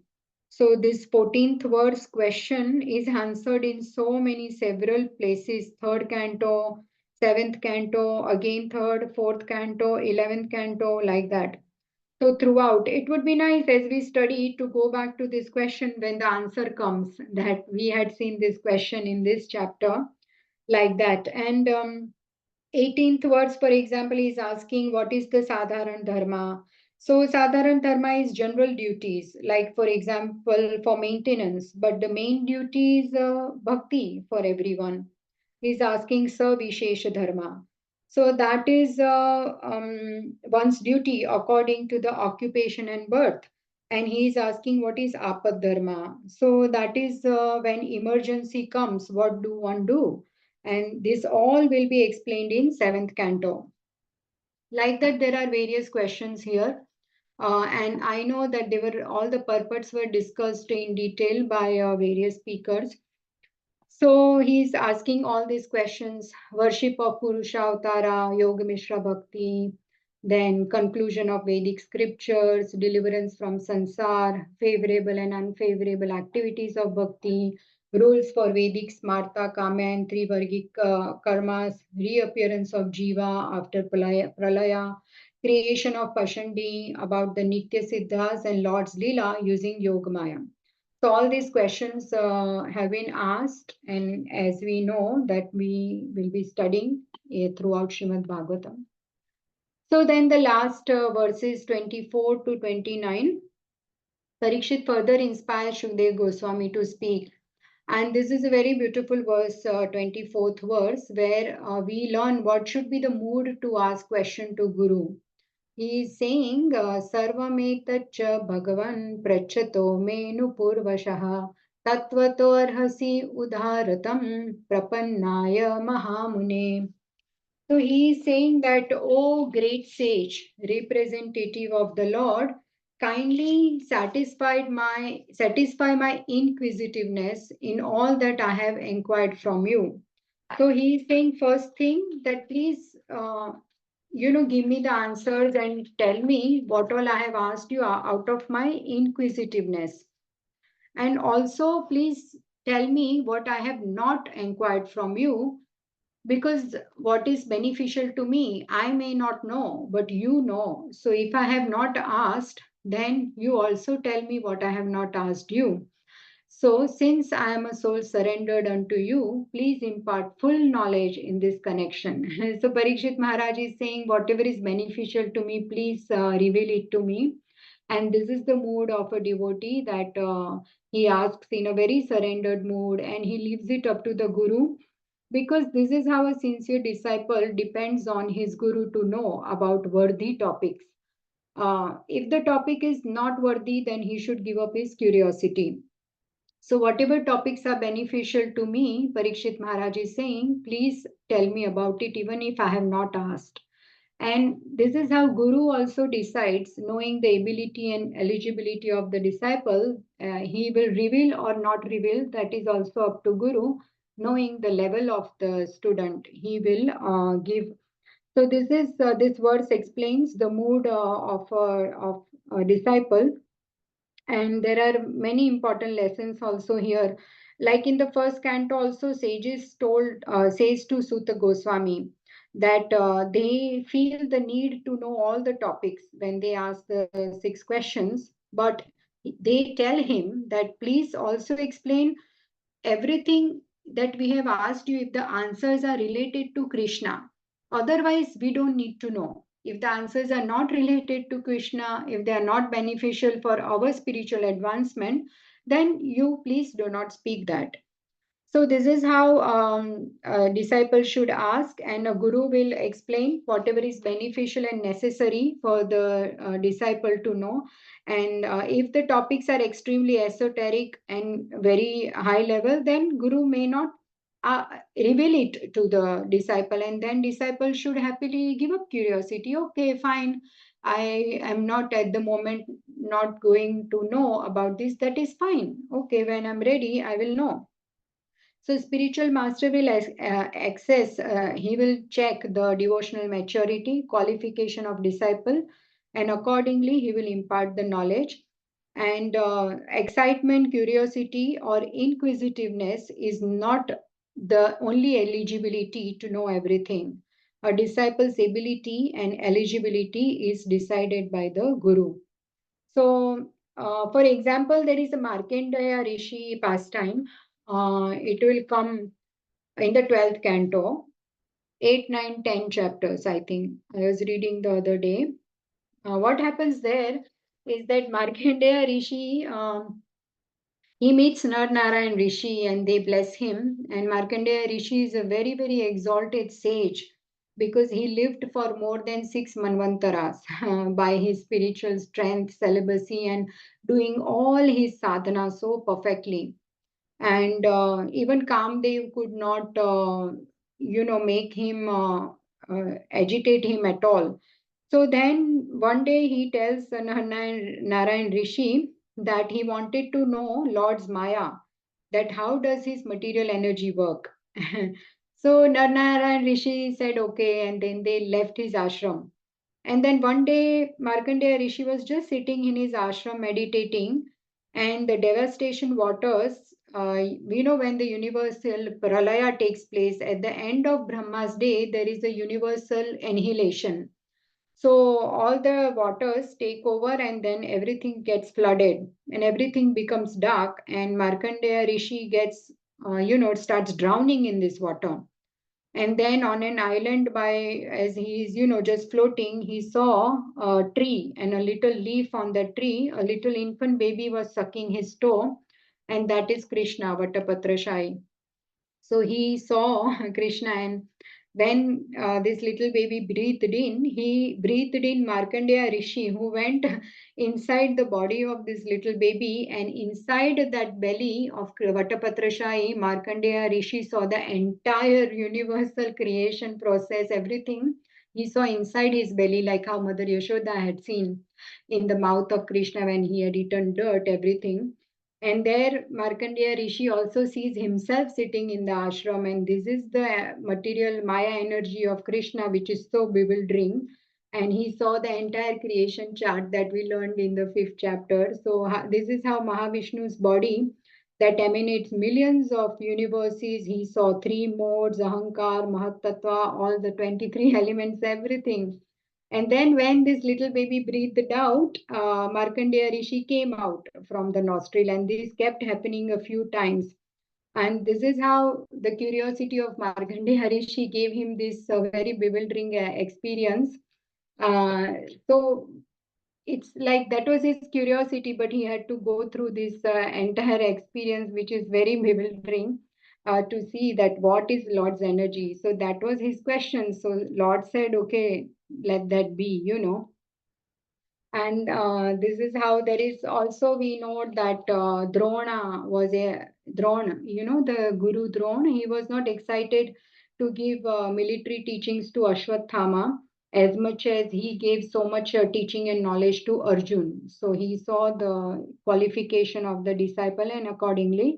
So this 14th verse question is answered in so many several places. Third canto, seventh canto, again third, fourth canto, 11th canto, like that. So throughout, it would be nice as we study to go back to this question when the answer comes, that we had seen this question in this chapter, like that. And 18th verse, for example, is asking what is the Sadharan Dharma. So Sadharan Dharma is general duties, like for example, for maintenance, but the main duty is bhakti for everyone. He's asking Sa Vishesha Dharma. So that is one's duty according to the occupation and birth. And he is asking what is Apad Dharma. So that is when emergency comes, what do one do? And this all will be explained in 7th canto. Like that, there are various questions here. And I know that they were all the purports were discussed in detail by various speakers. So he's asking all these questions, worship of Purusha Avtara, Yoga Mishra Bhakti, then conclusion of Vedic scriptures, deliverance from sansar, favorable and unfavorable activities of bhakti, rules for Vedic smarta, kama and trivargic karmas, reappearance of jiva after pralaya, creation of Pashandi, about the Nitya Siddhas and Lord's Leela using Yogamaya. So all these questions have been asked, and as we know that we will be studying throughout Srimad Bhagavatam. So then the last verses 24 to 29, Parikshit further inspires Shukdev Goswami to speak. And this is a very beautiful verse, 24th verse, where we learn what should be the mood to ask question to Guru. He is saying, Sarvametacha Bhagavan Prachato Menu Purvashaha Tattvato Arhasi Udharatam Prapannaya Mahamune. So he is saying that, O great sage, representative of the Lord, kindly satisfy my inquisitiveness in all that I have inquired from you. So he is saying first thing that please give me the answers and tell me what all I have asked you out of my inquisitiveness. And also, please tell me what I have not inquired from you, because what is beneficial to me, I may not know, but you know. So if I have not asked, then you also tell me what I have not asked you. So, since I am a soul surrendered unto you, please impart full knowledge in this connection. So, Parikshit Maharaj is saying, whatever is beneficial to me, please reveal it to me. And this is the mood of a devotee that he asks in a very surrendered mood and he leaves it up to the Guru, because this is how a sincere disciple depends on his Guru to know about worthy topics. If the topic is not worthy, then he should give up his curiosity. So, whatever topics are beneficial to me, Parikshit Maharaj is saying, please tell me about it, even if I have not asked. And this is how Guru also decides, knowing the ability and eligibility of the disciple, he will reveal or not reveal, that is also up to Guru, knowing the level of the student, he will give. So this verse explains the mood of a disciple, and there are many important lessons also here. Like in the first canto also, sages says to Sutta Goswami that they feel the need to know all the topics when they ask the 6 questions, but they tell him that please also explain everything that we have asked you if the answers are related to Krishna. Otherwise, we don't need to know. If the answers are not related to Krishna, if they are not beneficial for our spiritual advancement, then you please do not speak that. So this is how a disciple should ask, and a guru will explain whatever is beneficial and necessary for the disciple to know. And if the topics are extremely esoteric and very high level, then guru may not uh, reveal it to the disciple, and then disciple should happily give up curiosity. Okay, fine. I am not at the moment not going to know about this. That is fine. Okay, when I'm ready, I will know. So spiritual master will he will check the devotional maturity, qualification of disciple, and accordingly he will impart the knowledge. And excitement, curiosity, or inquisitiveness is not the only eligibility to know everything. A disciple's ability and eligibility is decided by the guru. So, for example, there is a Markandeya Rishi pastime. It will come in the 12th canto, 8, 9, 10 chapters, I think. I was reading the other day. What happens there is that Markandeya Rishi, he meets Nar Narayan Rishi and they bless him. And Markandeya Rishi is a very, very exalted sage because he lived for more than 6 manvantaras by his spiritual strength, celibacy, and doing all his sadhana so perfectly. And even Kamdev could not, make him agitate him at all. So then one day he tells Narayan Rishi that he wanted to know Lord's Maya, that how does his material energy work. So Narayan Rishi said okay, and then they left his ashram. And then one day, Markandeya Rishi was just sitting in his ashram meditating, and the devastation waters, when the universal pralaya takes place, at the end of Brahma's day, there is a universal annihilation. So all the waters take over, and then everything gets flooded, and everything becomes dark, and Markandeya Rishi starts drowning in this water. And then on an island, as he's just floating, he saw a tree, and a little leaf on the tree, a little infant baby was sucking his toe, and that is Krishna Vatapatrashai. So he saw Krishna, and when this little baby he breathed in Markandeya Rishi, who went inside the body of this little baby, and inside that belly of Vatapatrashai, Markandeya Rishi saw the entire universal creation process, everything. He saw inside his belly, like how Mother Yashoda had seen in the mouth of Krishna when he had eaten dirt, everything. And there, Markandeya Rishi also sees himself sitting in the ashram, and this is the material Maya energy of Krishna, which is so bewildering. And he saw the entire creation chart that we learned in the 5th chapter. So, this is how Mahavishnu's body that emanates millions of universes. He saw 3 modes, Ahankar, Mahatattva, all the 23 elements, everything. And then when this little baby breathed out, Markandeya Rishi came out from the nostril, and this kept happening a few times. And this is how the curiosity of Markandeya Rishi gave him this very bewildering experience. So it's like that was his curiosity, but he had to go through this entire experience, which is very bewildering, to see that what is Lord's energy. So that was his question. So Lord said, okay, let that be, And this is how there is also, we know that Drona was a Drona, the Guru Drona. He was not excited to give military teachings to Ashwathama as much as he gave so much teaching and knowledge to Arjun. So he saw the qualification of the disciple, and accordingly,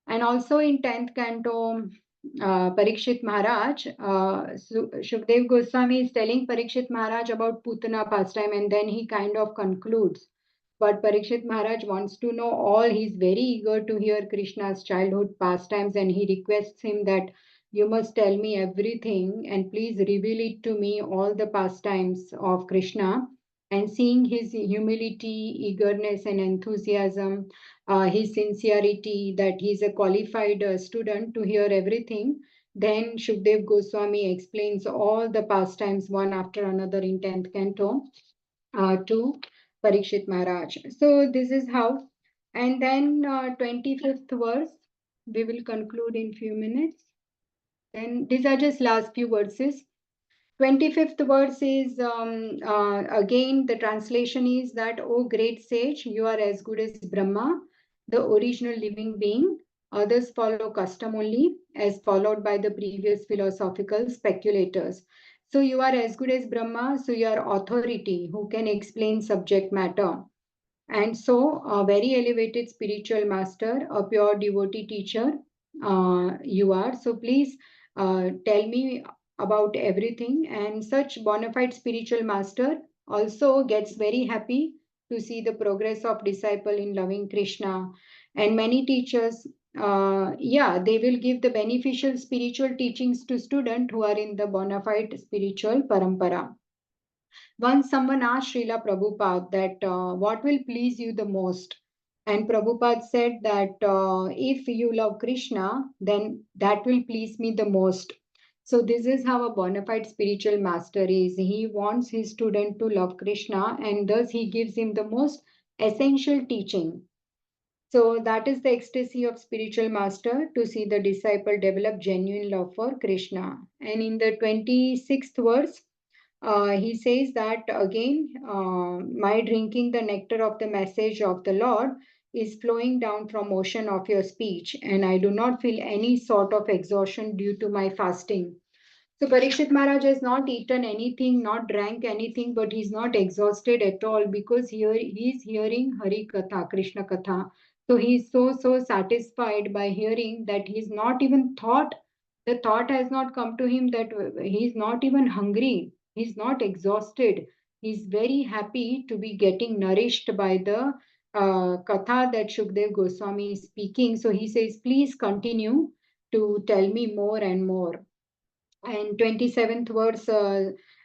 and also in 10th canto, Parikshit Maharaj, Shukdev Goswami is telling Parikshit Maharaj about Putana pastime, and then he kind of concludes. But Parikshit Maharaj wants to know all. He's very eager to hear Krishna's childhood pastimes, and he requests him that you must tell me everything and please reveal it to me, all the pastimes of Krishna. And seeing his humility, eagerness, and enthusiasm, his sincerity, that he's a qualified student to hear everything. Then Shukdev Goswami explains all the pastimes one after another in 10th canto to Parikshit Maharaj. So this is how. And then 25th verse, we will conclude in few minutes. Then these are just last few verses. 25th verse is again the translation is that, O great sage, you are as good as Brahma, the original living being. Others follow custom only, as followed by the previous philosophical speculators. So you are as good as Brahma, so you are authority who can explain subject matter. And so, a very elevated spiritual master, a pure devotee teacher, you are. So, please tell me about everything. And such bona fide spiritual master also gets very happy to see the progress of disciple in loving Krishna. And many teachers, they will give the beneficial spiritual teachings to students who are in the bona fide spiritual parampara. Once someone asked Srila Prabhupada that what will please you the most? And Prabhupada said that if you love Krishna, then that will please me the most. So this is how a bona fide spiritual master is. He wants his student to love Krishna, and thus he gives him the most essential teaching. So that is the ecstasy of spiritual master, to see the disciple develop genuine love for Krishna. And in the 26th verse, he says that again, my drinking the nectar of the message of the Lord is flowing down from ocean of your speech, and I do not feel any sort of exhaustion due to my fasting. So Parikshit Maharaj has not eaten anything, not drank anything, but he's not exhausted at all, because here he's hearing Hari Katha, Krishna Katha. So he's so satisfied by hearing that he's not even thought, the thought has not come to him that he's not even hungry, he's not exhausted. He's very happy to be getting nourished by the Katha that Shukdev Goswami is speaking. So he says, please continue to tell me more and more. And 27th verse,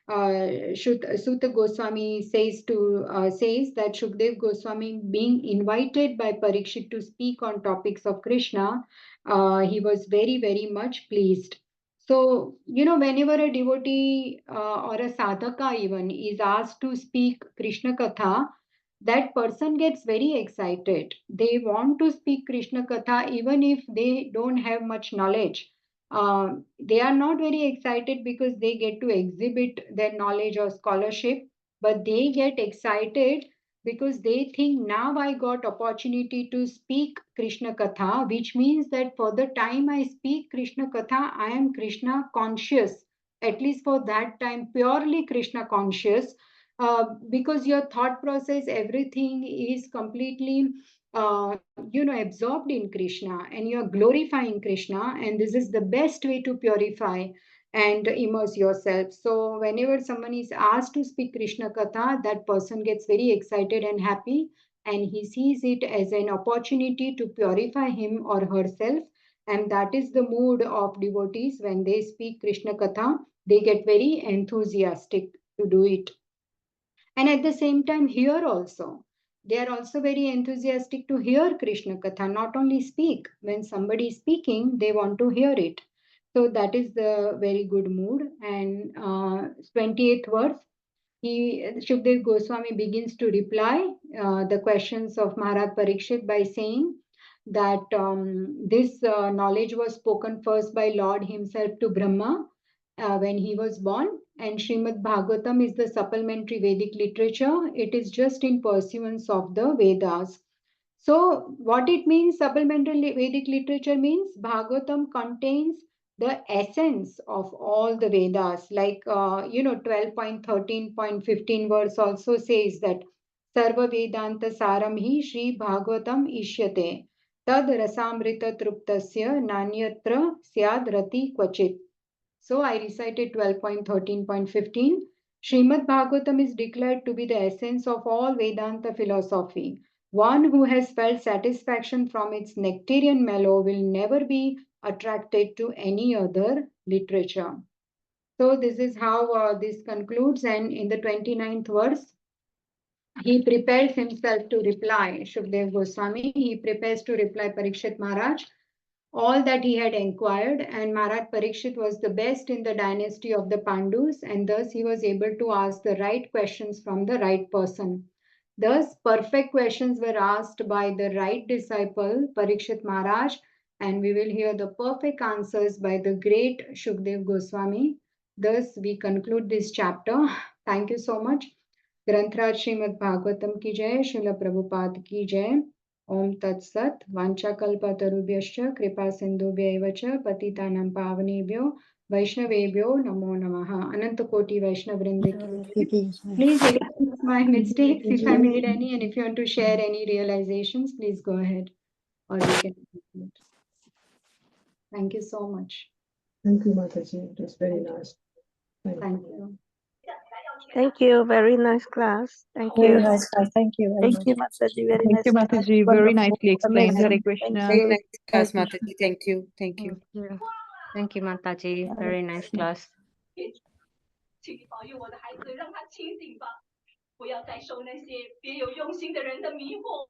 Sutta Goswami says that Shukdev Goswami, being invited by Parikshit to speak on topics of Krishna, he was very much pleased. So, whenever a devotee or a sadhaka even is asked to speak Krishna Katha, that person gets very excited. They want to speak Krishna Katha even if they don't have much knowledge. They are not very excited because they get to exhibit their knowledge or scholarship, but they get excited because they think, now I got opportunity to speak Krishna Katha, which means that for the time I speak Krishna Katha, I am Krishna conscious, at least for that time, purely Krishna conscious, because your thought process, everything is completely absorbed in Krishna, and you're glorifying Krishna, and this is the best way to purify and immerse yourself. So whenever someone is asked to speak Krishna Katha, that person gets very excited and happy, and he sees it as an opportunity to purify him or herself. And that is the mood of devotees when they speak Krishna Katha. They get very enthusiastic to do it. And at the same time, here also, they are also very enthusiastic to hear Krishna Katha, not only speak. When somebody is speaking, they want to hear it. So that is the very good mood. And 28th verse, Shukdev Goswami begins to reply the questions of Maharaj Parikshit by saying that this knowledge was spoken first by Lord himself to Brahma when he was born, and Srimad Bhagavatam is the supplementary Vedic literature. It is just in pursuance of the Vedas. So, what it means, supplementary Vedic literature means Bhagavatam contains the essence of all the Vedas. Like, 12.13.15 verse also says that Sarva Vedanta Saram hi Sri Bhagavatam Ishyate Tad Rasamrita Truptasya Nanyatra Syad Rati Kvachit. So I recited 12.13.15. Srimad Bhagavatam is declared to be the essence of all Vedanta philosophy. One who has felt satisfaction from its nectarian mellow will never be attracted to any other literature. So this is how this concludes. And in the 29th verse, he prepares himself to reply, Shukdev Goswami. He prepares to reply Parikshit Maharaj all that he had inquired, and Maharaj Parikshit was the best in the dynasty of the Pandus, and thus he was able to ask the right questions from the right person. Thus, perfect questions were asked by the right disciple, Parikshit Maharaj, and we will hear the perfect answers by the great Shukdev Goswami. Thus, we conclude this chapter. Thank you so much. ग्रंथराज Shrimad Bhagavatam की जय, श्रील प्रभुपाद की जय. ओम तत्सत. वाञ्छाकल्पतरुभ्यश्च कृपा सिन्धुभ्यैव च पतितानां पावनेभ्यो वैष्णवेभ्यो नमो नमः. अनंत कोटि वैष्णव वृंद की please excuse my mistakes if I made any, and if you want to share any realizations, please go ahead, or we can conclude. Thank you so much. Thank you, Mataji. It was very nice. Thank you. Thank you. Very nice class. Thank Very you. nice class. Thank you very Thank much. you, Mataji. Very Thank nice you, class. Mataji. Very Wonderful. nicely explained. Hare Amazing. Krishna. Thank you. Very nice class, Hare Mataji. Thank you. Thank you. Thank you, Mataji. Very nice class. 请你保佑我的孩子，让他清醒吧，不要再受那些别有用心的人的迷惑。